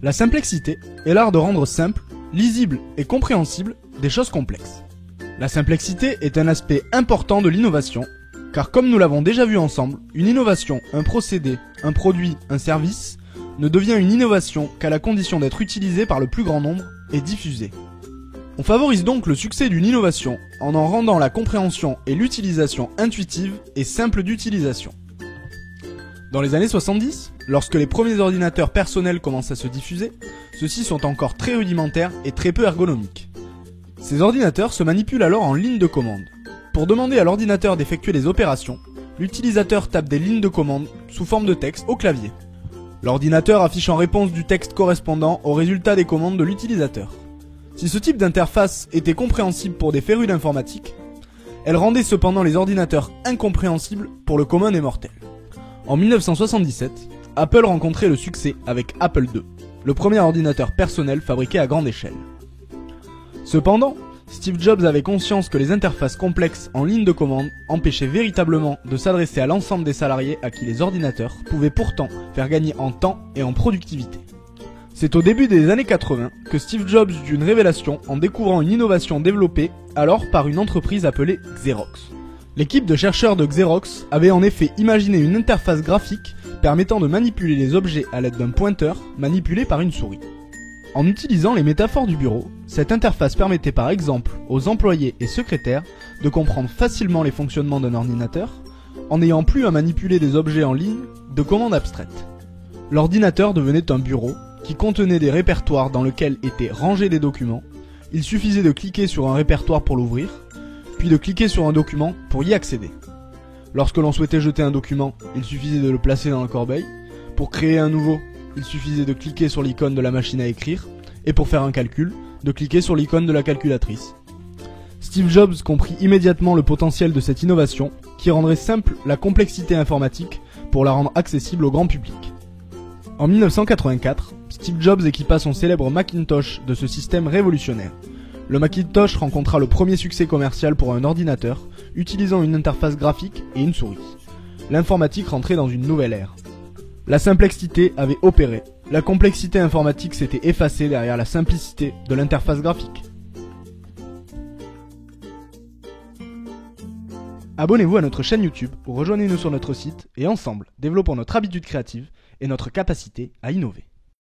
La complexité est l'art de rendre simple, lisible et compréhensible des choses complexes. La complexité est un aspect important de l'innovation, car comme nous l'avons déjà vu ensemble, une innovation, un procédé, un produit, un service, ne devient une innovation qu'à la condition d'être utilisée par le plus grand nombre et diffusée. On favorise donc le succès d'une innovation en rendant la compréhension et l'utilisation intuitive et simple d'utilisation. Dans les années 70, lorsque les premiers ordinateurs personnels commencent à se diffuser, ceux-ci sont encore très rudimentaires et très peu ergonomiques. Ces ordinateurs se manipulent alors en ligne de commande. Pour demander à l'ordinateur d'effectuer des opérations, l'utilisateur tape des lignes de commande sous forme de texte au clavier. L'ordinateur affiche en réponse du texte correspondant au résultat des commandes de l'utilisateur. Si ce type d'interface était compréhensible pour des férus d'informatique, elle rendait cependant les ordinateurs incompréhensibles pour le commun des mortels. En 1977, Apple rencontrait le succès avec Apple II, le premier ordinateur personnel fabriqué à grande échelle. Cependant, Steve Jobs avait conscience que les interfaces complexes en ligne de commande empêchaient véritablement de s'adresser à l'ensemble des salariés à qui les ordinateurs pouvaient pourtant faire gagner en temps et en productivité. C'est au début des années 80 que Steve Jobs eut une révélation en découvrant une innovation développée alors par une entreprise appelée Xerox. L'équipe de chercheurs de Xerox avait en effet imaginé une interface graphique permettant de manipuler les objets à l'aide d'un pointeur manipulé par une souris. En utilisant les métaphores du bureau, cette interface permettait par exemple aux employés et secrétaires de comprendre facilement les fonctionnements d'un ordinateur en n'ayant plus à manipuler des objets en ligne de commande abstraite. L'ordinateur devenait un bureau qui contenait des répertoires dans lesquels étaient rangés des documents. Il suffisait de cliquer sur un répertoire pour l'ouvrir, puis de cliquer sur un document pour y accéder. Lorsque l'on souhaitait jeter un document, il suffisait de le placer dans la corbeille. Pour créer un nouveau, il suffisait de cliquer sur l'icône de la machine à écrire, et pour faire un calcul, de cliquer sur l'icône de la calculatrice. Steve Jobs comprit immédiatement le potentiel de cette innovation qui rendrait simple la complexité informatique pour la rendre accessible au grand public. En 1984, Steve Jobs équipa son célèbre Macintosh de ce système révolutionnaire. Le Macintosh rencontra le premier succès commercial pour un ordinateur, utilisant une interface graphique et une souris. L'informatique rentrait dans une nouvelle ère. La complexité avait opéré. La complexité informatique s'était effacée derrière la simplicité de l'interface graphique. Abonnez-vous à notre chaîne YouTube ou rejoignez-nous sur notre site et ensemble, développons notre habitude créative et notre capacité à innover.